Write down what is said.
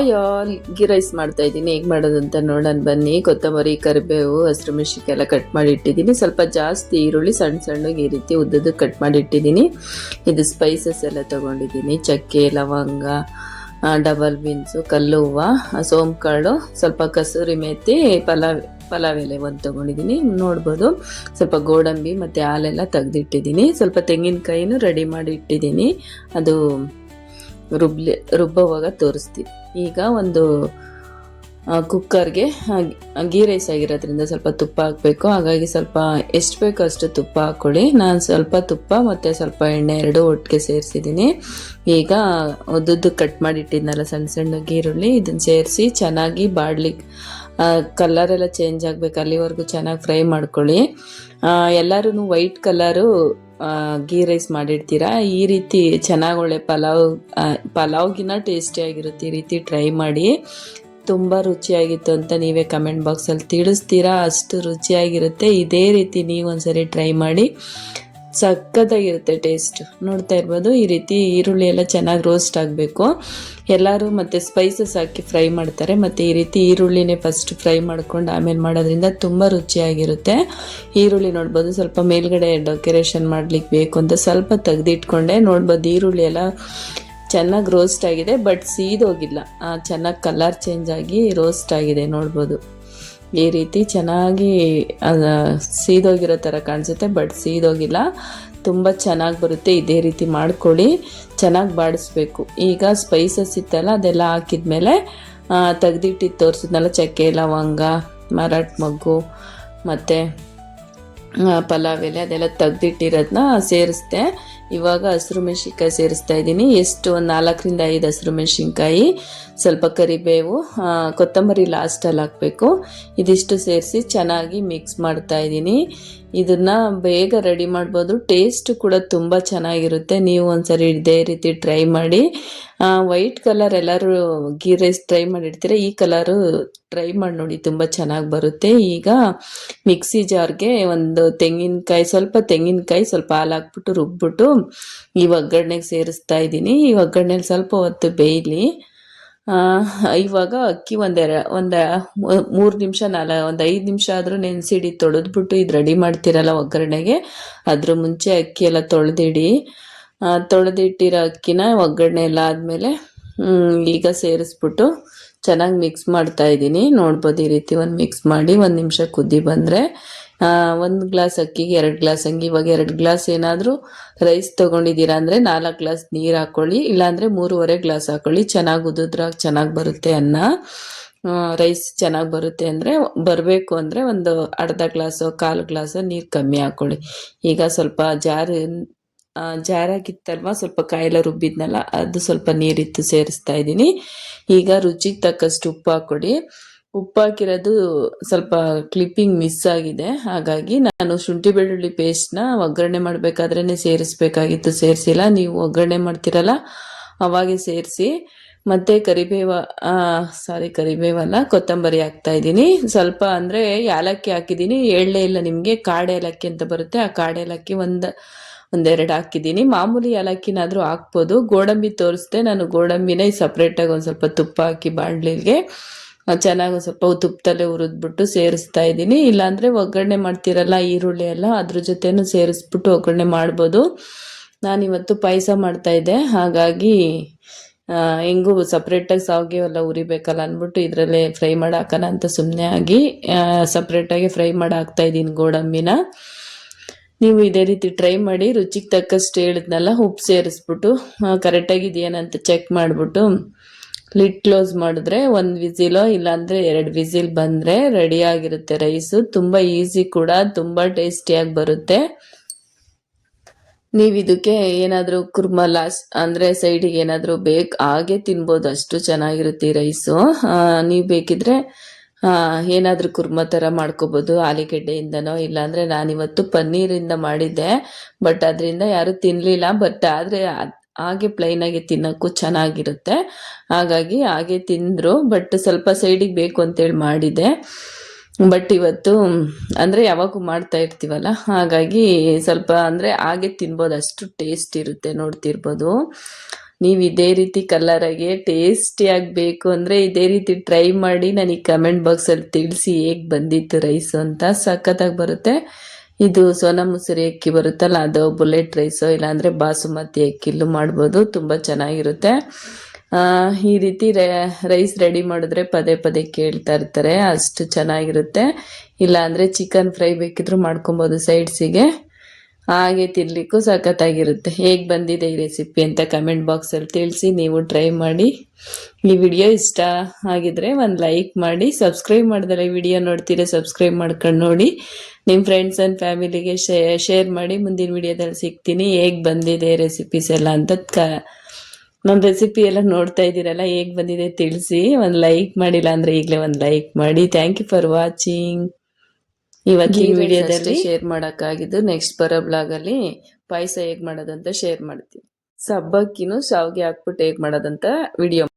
Hi all, ghee rice ಮಾಡ್ತಾ ಇದ್ದೀನಿ. ಹೇಗೆ ಮಾಡೋದಂತ ನೋಡೋಣ ಬನ್ನಿ. ಕೊತ್ತಂಬರಿ, ಕರಿಬೇವು, ಹಸಿರು ಮೆಣಸಿನ್ಕಾಯಿ ಎಲ್ಲ ಕಟ್ ಮಾಡಿ ಇಟ್ಟಿದ್ದೀನಿ. ಸ್ವಲ್ಪ ಜಾಸ್ತಿ ಈರುಳ್ಳಿ ಸಣ್ಣ ಸಣ್ಣಗೆ ಈ ರೀತಿ ಉದ್ದದ್ದು ಕಟ್ ಮಾಡಿ ಇಟ್ಟಿದ್ದೀನಿ. ಇದು ಸ್ಪೈಸಸ್ ಎಲ್ಲ ತೊಗೊಂಡಿದ್ದೀನಿ. ಚಕ್ಕೆ, ಲವಂಗ, ಡಬಲ್ ಬೀನ್ಸು, ಕಲ್ಲು ಹೂವು, ಸೋಂಕಾಳು, ಸ್ವಲ್ಪ ಕಸೂರಿ ಮೇಥಿ, ಪಲಾವ್ ಎಲೆ ಒಂದು ತೊಗೊಂಡಿದ್ದೀನಿ. ನೋಡ್ಬೋದು ಸ್ವಲ್ಪ ಗೋಡಂಬಿ ಮತ್ತು ಹಾಲೆಲ್ಲ ತೆಗೆದಿಟ್ಟಿದ್ದೀನಿ. ಸ್ವಲ್ಪ ತೆಂಗಿನಕಾಯಿನೂ ರೆಡಿ ಮಾಡಿ ಇಟ್ಟಿದ್ದೀನಿ. ಅದು ರುಬ್ಬುವಾಗ ತೋರಿಸ್ತೀನಿ. ಈಗ ಒಂದು ಕುಕ್ಕರ್ಗೆ ಗೀ ರೈಸ್ ಆಗಿರೋದ್ರಿಂದ ಸ್ವಲ್ಪ ತುಪ್ಪ ಹಾಕಬೇಕು. ಹಾಗಾಗಿ ಸ್ವಲ್ಪ ಎಷ್ಟು ಬೇಕೋ ಅಷ್ಟು ತುಪ್ಪ ಹಾಕ್ಕೊಳ್ಳಿ. ನಾನು ಸ್ವಲ್ಪ ತುಪ್ಪ ಮತ್ತು ಸ್ವಲ್ಪ ಎಣ್ಣೆ ಎರಡೂ ಒಟ್ಟಿಗೆ ಸೇರಿಸಿದ್ದೀನಿ. ಈಗ ಉದ್ದುದ್ದು ಕಟ್ ಮಾಡಿಟ್ಟಿದ್ನಲ್ಲ ಸಣ್ಣ ಸಣ್ಣ ಈರುಳ್ಳಿ, ಇದನ್ನು ಸೇರಿಸಿ ಚೆನ್ನಾಗಿ ಬಾಡ್ಲಿಕ್ಕೆ ಕಲರೆಲ್ಲ ಚೇಂಜ್ ಆಗಬೇಕು ಅಲ್ಲಿವರೆಗೂ ಚೆನ್ನಾಗಿ ಫ್ರೈ ಮಾಡ್ಕೊಳ್ಳಿ. ಎಲ್ಲರೂ ವೈಟ್ ಕಲರು ಗೀ ರೈಸ್ ಮಾಡಿರ್ತೀರ. ಈ ರೀತಿ ಚೆನ್ನಾಗಿ ಒಳ್ಳೆ ಪಲಾವ್ಗಿನ್ನ ಟೇಸ್ಟಿಯಾಗಿರುತ್ತೆ. ಈ ರೀತಿ ಟ್ರೈ ಮಾಡಿ. ತುಂಬ ರುಚಿಯಾಗಿತ್ತು ಅಂತ ನೀವೇ ಕಮೆಂಟ್ ಬಾಕ್ಸಲ್ಲಿ ತಿಳಿಸ್ತೀರಾ, ಅಷ್ಟು ರುಚಿಯಾಗಿರುತ್ತೆ. ಇದೇ ರೀತಿ ನೀವು ಒಂದ್ಸರಿ ಟ್ರೈ ಮಾಡಿ, ಸಖತ್ತಾಗಿರುತ್ತೆ ಟೇಸ್ಟ್. ನೋಡ್ತಾ ಇರ್ಬೋದು ಈ ರೀತಿ ಈರುಳ್ಳಿ ಎಲ್ಲ ಚೆನ್ನಾಗಿ ರೋಸ್ಟ್ ಆಗಬೇಕು. ಎಲ್ಲರೂ ಮತ್ತು ಸ್ಪೈಸಸ್ ಹಾಕಿ ಫ್ರೈ ಮಾಡ್ತಾರೆ, ಮತ್ತು ಈ ರೀತಿ ಈರುಳ್ಳಿನೇ ಫಸ್ಟ್ ಫ್ರೈ ಮಾಡ್ಕೊಂಡು ಆಮೇಲೆ ಮಾಡೋದ್ರಿಂದ ತುಂಬ ರುಚಿಯಾಗಿರುತ್ತೆ. ಈರುಳ್ಳಿ ನೋಡ್ಬೋದು ಸ್ವಲ್ಪ ಮೇಲ್ಗಡೆ ಡೆಕೋರೇಷನ್ ಮಾಡ್ಲಿಕ್ಕೆ ಬೇಕು ಅಂತ ಸ್ವಲ್ಪ ತೆಗೆದಿಟ್ಕೊಂಡೆ. ನೋಡ್ಬೋದು ಈರುಳ್ಳಿ ಎಲ್ಲ ಚೆನ್ನಾಗಿ ರೋಸ್ಟ್ ಆಗಿದೆ, ಬಟ್ ಸೀದೋಗಿಲ್ಲ. ಚೆನ್ನಾಗಿ ಕಲರ್ ಚೇಂಜ್ ಆಗಿ ರೋಸ್ಟ್ ಆಗಿದೆ. ನೋಡ್ಬೋದು ಈ ರೀತಿ ಚೆನ್ನಾಗಿ ಸೀದೋಗಿರೋ ಥರ ಕಾಣಿಸುತ್ತೆ, ಬಟ್ ಸೀದೋಗಿಲ್ಲ. ತುಂಬ ಚೆನ್ನಾಗಿ ಬರುತ್ತೆ. ಇದೇ ರೀತಿ ಮಾಡ್ಕೊಳ್ಳಿ, ಚೆನ್ನಾಗಿ ಬಾಡಿಸ್ಬೇಕು. ಈಗ ಸ್ಪೈಸಸ್ ಇತ್ತಲ್ಲ ಅದೆಲ್ಲ ಹಾಕಿದ್ಮೇಲೆ ತೆಗ್ದಿಟ್ಟಿದ್ದು ತೋರಿಸಿದ್ನಲ್ಲ, ಚಕ್ಕೆ, ಲವಂಗ, ಮರಾಠ ಮೊಗ್ಗು ಮತ್ತು ಪಲಾವ್ ಎಲೆ ಅದೆಲ್ಲ ತೆಗ್ದಿಟ್ಟಿರೋದನ್ನ ಸೇರಿಸ್ದೆ. ಇವಾಗ ಹಸಿರು ಮೆಣಸಿನ್ಕಾಯಿ ಸೇರಿಸ್ತಾ ಇದ್ದೀನಿ. ಎಷ್ಟು ಒಂದು 4ರಿಂದ 5 ಹಸಿರು ಮೆಣಸಿನ್ಕಾಯಿ, ಸ್ವಲ್ಪ ಕರಿಬೇವು, ಕೊತ್ತಂಬರಿ ಲಾಸ್ಟಲ್ಲಿ ಹಾಕಬೇಕು. ಇದಿಷ್ಟು ಸೇರಿಸಿ ಚೆನ್ನಾಗಿ ಮಿಕ್ಸ್ ಮಾಡ್ತಾ ಇದ್ದೀನಿ. ಇದನ್ನು ಬೇಗ ರೆಡಿ ಮಾಡ್ಬೋದು, ಟೇಸ್ಟ್ ಕೂಡ ತುಂಬ ಚೆನ್ನಾಗಿರುತ್ತೆ. ನೀವು ಒಂದ್ಸರಿ ಇದೇ ರೀತಿ ಟ್ರೈ ಮಾಡಿ. ವೈಟ್ ಕಲರ್ ಎಲ್ಲರೂ ಗೀ ರೈಸ್ ಟ್ರೈ ಮಾಡಿರ್ತೀರ, ಈ ಕಲರು ಟ್ರೈ ಮಾಡಿ ನೋಡಿ, ತುಂಬ ಚೆನ್ನಾಗಿ ಬರುತ್ತೆ. ಈಗ ಮಿಕ್ಸಿ ಜಾರ್ಗೆ ಒಂದು ಸ್ವಲ್ಪ ತೆಂಗಿನಕಾಯಿ ಸ್ವಲ್ಪ ಹಾಲು ಹಾಕ್ಬಿಟ್ಟು ರುಬ್ಬಿಟ್ಟು ಈ ಒಗ್ಗರಣೆಗೆ ಸೇರಿಸ್ತಾ ಇದ್ದೀನಿ. ಈ ಒಗ್ಗರಣೆಲಿ ಸ್ವಲ್ಪ ಹೊತ್ತು ಬೇಯಲಿ. ಇವಾಗ ಅಕ್ಕಿ ಒಂದು 3 ನಿಮಿಷ ಒಂದು 5 ನಿಮಿಷ ಆದರೂ ನೆನೆಸಿಡಿ. ತೊಳೆದ್ಬಿಟ್ಟು ಇದು ರೆಡಿ ಮಾಡ್ತೀರಲ್ಲ ಒಗ್ಗರಣೆಗೆ, ಅದ್ರ ಮುಂಚೆ ಅಕ್ಕಿ ಎಲ್ಲ ತೊಳೆದಿಟ್ಟಿರೋ ಅಕ್ಕಿನ ಒಗ್ಗರಣೆ ಎಲ್ಲ ಆದಮೇಲೆ ಈಗ ಸೇರಿಸ್ಬಿಟ್ಟು ಚೆನ್ನಾಗಿ ಮಿಕ್ಸ್ ಮಾಡ್ತಾ ಇದ್ದೀನಿ. ನೋಡ್ಬೋದು ಈ ರೀತಿ ಒಂದು ಮಿಕ್ಸ್ ಮಾಡಿ 1 ನಿಮಿಷ ಕುದಿ ಬಂದರೆ 1 ಗ್ಲಾಸ್ ಅಕ್ಕಿಗೆ 2 ಗ್ಲಾಸ್ ಹಂಗೆ. ಇವಾಗ 2 ಗ್ಲಾಸ್ ಏನಾದರೂ ರೈಸ್ ತೊಗೊಂಡಿದ್ದೀರಾ ಅಂದರೆ 4 ಗ್ಲಾಸ್ ನೀರು ಹಾಕ್ಕೊಳ್ಳಿ, ಇಲ್ಲಾಂದರೆ 3.5 ಗ್ಲಾಸ್ ಹಾಕ್ಕೊಳ್ಳಿ. ಚೆನ್ನಾಗಿ ಉದುದ್ರಾಗ ಚೆನ್ನಾಗಿ ಬರುತ್ತೆ ಅನ್ನ. ರೈಸ್ ಚೆನ್ನಾಗಿ ಬರುತ್ತೆ ಅಂದರೆ ಬರಬೇಕು ಅಂದರೆ ಒಂದು ಅರ್ಧ ಗ್ಲಾಸು 1/4 ಗ್ಲಾಸು ನೀರು ಕಮ್ಮಿ ಹಾಕ್ಕೊಳ್ಳಿ. ಈಗ ಸ್ವಲ್ಪ ಜಾರಾಗಿತ್ತಲ್ವ, ಸ್ವಲ್ಪ ಕಾಯೆಲ್ಲ ರುಬ್ಬಿದ್ನಲ್ಲ, ಅದು ಸ್ವಲ್ಪ ನೀರಿತ್ತು ಸೇರಿಸ್ತಾ ಇದ್ದೀನಿ. ಈಗ ರುಚಿಗೆ ತಕ್ಕಷ್ಟು ಉಪ್ಪು ಹಾಕ್ಕೊಡಿ. ಉಪ್ಪು ಹಾಕಿರೋದು ಸ್ವಲ್ಪ ಕ್ಲಿಪ್ಪಿಂಗ್ ಮಿಸ್ ಆಗಿದೆ, ಹಾಗಾಗಿ ನಾನು ಶುಂಠಿ ಬೆಳ್ಳುಳ್ಳಿ ಪೇಸ್ಟ್ನ ಒಗ್ಗರಣೆ ಮಾಡಬೇಕಾದ್ರೇ ಸೇರಿಸ್ಬೇಕಾಗಿತ್ತು, ಸೇರಿಸಿಲ್ಲ. ನೀವು ಒಗ್ಗರಣೆ ಮಾಡ್ತಿರಲ್ಲ ಅವಾಗೆ ಸೇರಿಸಿ. ಮತ್ತು ಕರಿಬೇವಲ್ಲ, ಕೊತ್ತಂಬರಿ ಹಾಕ್ತಾ ಇದ್ದೀನಿ. ಸ್ವಲ್ಪ ಅಂದರೆ ಏಲಕ್ಕಿ ಹಾಕಿದ್ದೀನಿ, ಹೇಳಲೇ ಇಲ್ಲ ನಿಮಗೆ. ಕಾಡು ಏಲಕ್ಕಿ ಅಂತ ಬರುತ್ತೆ, ಆ ಕಾಡು ಏಲಕ್ಕಿ ಒಂದೆರಡು ಹಾಕಿದ್ದೀನಿ. ಮಾಮೂಲಿ ಏಲಕ್ಕಿನಾದರೂ ಹಾಕ್ಬೋದು. ಗೋಡಂಬಿ ತೋರಿಸ್ದೆ, ನಾನು ಗೋಡಂಬಿನೇ ಸಪ್ರೇಟಾಗಿ ಒಂದು ಸ್ವಲ್ಪ ತುಪ್ಪ ಹಾಕಿ ಬಾಣಲಿಗೆ ಚೆನ್ನಾಗಿ ಒಂದು ಸ್ವಲ್ಪ ತುಪ್ಪದಲ್ಲೇ ಹುರಿದ್ಬಿಟ್ಟು ಸೇರಿಸ್ತಾ ಇದ್ದೀನಿ. ಇಲ್ಲಾಂದರೆ ಒಗ್ಗರಣೆ ಮಾಡ್ತಿರಲ್ಲ ಈರುಳ್ಳಿ ಎಲ್ಲ, ಅದ್ರ ಜೊತೆನೂ ಸೇರಿಸ್ಬಿಟ್ಟು ಒಗ್ಗರಣೆ ಮಾಡ್ಬೋದು. ನಾನಿವತ್ತು ಪಾಯಸ ಮಾಡ್ತಾಯಿದ್ದೆ, ಹಾಗಾಗಿ ಹೆಂಗೂ ಸಪ್ರೇಟಾಗಿ ಸಾವಿಗೆ ಎಲ್ಲ ಉರಿಬೇಕಲ್ಲ ಅಂದ್ಬಿಟ್ಟು ಇದರಲ್ಲೇ ಫ್ರೈ ಮಾಡಿ ಹಾಕೋಣ ಅಂತ ಸುಮ್ಮನೆ ಆಗಿ ಸಪ್ರೇಟಾಗಿ ಫ್ರೈ ಮಾಡಿ ಹಾಕ್ತಾಯಿದ್ದೀನಿ ಗೋಡಂಬಿನ. ನೀವು ಇದೇ ರೀತಿ ಟ್ರೈ ಮಾಡಿ. ರುಚಿಗೆ ತಕ್ಕಷ್ಟು ಹೇಳಿದ್ನಲ್ಲ, ಉಪ್ಪು ಸೇರಿಸ್ಬಿಟ್ಟು ಕರೆಕ್ಟಾಗಿದೆಯೇನಂತ ಚೆಕ್ ಮಾಡಿಬಿಟ್ಟು ಲಿಡ್ ಕ್ಲೋಸ್ ಮಾಡಿದ್ರೆ 1 ವಿಸಿಲೋ ಇಲ್ಲಾಂದರೆ 2 ವಿಸಿಲ್ ಬಂದರೆ ರೆಡಿಯಾಗಿರುತ್ತೆ ರೈಸು. ತುಂಬ ಈಸಿ ಕೂಡ, ತುಂಬ ಟೇಸ್ಟಿಯಾಗಿ ಬರುತ್ತೆ. ನೀವು ಇದಕ್ಕೆ ಏನಾದರೂ ಕುರ್ಮ ಅಂದರೆ ಸೈಡಿಗೆ ಏನಾದರೂ ಹಾಗೆ ತಿನ್ಬೋದು, ಅಷ್ಟು ಚೆನ್ನಾಗಿರುತ್ತೆ ಈ ರೈಸು. ನೀವು ಬೇಕಿದ್ರೆ ಏನಾದರೂ ಕುರ್ಮ ಥರ ಮಾಡ್ಕೋಬೋದು, ಆಲೂಗೆಡ್ಡೆಯಿಂದನೋ. ಇಲ್ಲಾಂದರೆ ನಾನಿವತ್ತು ಪನ್ನೀರಿಂದ ಮಾಡಿದ್ದೆ, ಬಟ್ ಅದರಿಂದ ಯಾರೂ ತಿನ್ನಲಿಲ್ಲ. ಬಟ್ ಆದರೆ ಹಾಗೆ ಪ್ಲೈನಾಗಿ ತಿನ್ನೋಕ್ಕೂ ಚೆನ್ನಾಗಿರುತ್ತೆ, ಹಾಗಾಗಿ ಹಾಗೆ ತಿಂದರು. ಬಟ್ ಸ್ವಲ್ಪ ಸೈಡಿಗೆ ಬೇಕು ಅಂತೇಳಿ ಮಾಡಿದ್ದೆ. ಬಟ್ ಇವತ್ತು ಅಂದರೆ ಯಾವಾಗೂ ಮಾಡ್ತಾ ಇರ್ತೀವಲ್ಲ, ಹಾಗಾಗಿ ಸ್ವಲ್ಪ ಅಂದರೆ ಹಾಗೆ ತಿನ್ಬೋದು, ಅಷ್ಟು ಟೇಸ್ಟ್ ಇರುತ್ತೆ. ನೋಡ್ತಿರ್ಬೋದು ನೀವು ಇದೇ ರೀತಿ ಕಲರಾಗಿ ಟೇಸ್ಟಿಯಾಗಿ ಬೇಕು ಅಂದರೆ ಇದೇ ರೀತಿ ಟ್ರೈ ಮಾಡಿ ನನಗೆ ಕಮೆಂಟ್ ಬಾಕ್ಸಲ್ಲಿ ತಿಳಿಸಿ ಹೇಗೆ ಬಂದಿತ್ತು ರೈಸು ಅಂತ. ಸಖತ್ತಾಗಿ ಬರುತ್ತೆ. ಇದು ಸೋನಾ ಮಸೂರಿ ಅಕ್ಕಿ ಬರುತ್ತಲ್ಲ, ಅದು ಬುಲೆಟ್ ರೈಸು ಇಲ್ಲಾಂದರೆ ಬಾಸುಮತಿ ಅಕ್ಕಿಲೂ ಮಾಡ್ಬೋದು, ತುಂಬ ಚೆನ್ನಾಗಿರುತ್ತೆ. ಈ ರೀತಿ ರೈಸ್ ರೆಡಿ ಮಾಡಿದ್ರೆ ಪದೇ ಪದೇ ಕೇಳ್ತಾ ಇರ್ತಾರೆ, ಅಷ್ಟು ಚೆನ್ನಾಗಿರುತ್ತೆ. ಇಲ್ಲಾಂದರೆ ಚಿಕನ್ ಫ್ರೈ ಬೇಕಿದ್ರೂ ಮಾಡ್ಕೊಬೋದು ಸೈಡ್ಸಿಗೆ, ಹಾಗೆ ತಿನ್ನಲಿಕ್ಕೂ ಸಖತ್ತಾಗಿರುತ್ತೆ. ಹೇಗೆ ಬಂದಿದೆ ಈ ರೆಸಿಪಿ ಅಂತ ಕಮೆಂಟ್ ಬಾಕ್ಸಲ್ಲಿ ತಿಳಿಸಿ. ನೀವು ಟ್ರೈ ಮಾಡಿ. ಈ ವಿಡಿಯೋ ಇಷ್ಟ ಆಗಿದ್ರೆ ಒಂದು ಲೈಕ್ ಮಾಡಿ. ಸಬ್ಸ್ಕ್ರೈಬ್ ಮಾಡಿದ್ರೆ ವಿಡಿಯೋ ನೋಡ್ತೀರಾ, ಸಬ್ಸ್ಕ್ರೈಬ್ ಮಾಡ್ಕೊಂಡು ನೋಡಿ. ನಿಮ್ಮ ಫ್ರೆಂಡ್ಸ್ ಆ್ಯಂಡ್ ಫ್ಯಾಮಿಲಿಗೆ ಶೇರ್ ಮಾಡಿ. ಮುಂದಿನ ವಿಡಿಯೋದಲ್ಲಿ ಸಿಗ್ತೀನಿ. ಹೇಗೆ ಬಂದಿದೆ ರೆಸಿಪೀಸ್ ಎಲ್ಲ ಅಂತ ನನ್ನ ರೆಸಿಪಿ ಎಲ್ಲ ನೋಡ್ತಾ ಇದ್ದೀರಲ್ಲ, ಹೇಗೆ ಬಂದಿದೆ ತಿಳಿಸಿ. ಒಂದು ಲೈಕ್ ಮಾಡಿಲ್ಲ ಅಂದರೆ ಈಗಲೇ ಒಂದು ಲೈಕ್ ಮಾಡಿ. Thank you for watching. ಇವತ್ತಿನ ವಿಡಿಯೋದಲ್ಲಿ ಶೇರ್ ಮಾಡೋಕ್ಕಾಗಿದ್ದು. ನೆಕ್ಸ್ಟ್ ಬರೋ ಬ್ಲಾಗಲ್ಲಿ ಪಾಯಸ ಹೇಗೆ ಮಾಡೋದಂತ ಶೇರ್ ಮಾಡ್ತೀನಿ. ಸಬ್ಬಕ್ಕಿನೂ ಶಾವಿಗೆ ಹಾಕ್ಬಿಟ್ಟು ಹೇಗೆ ಮಾಡೋದಂತ ವಿಡಿಯೋ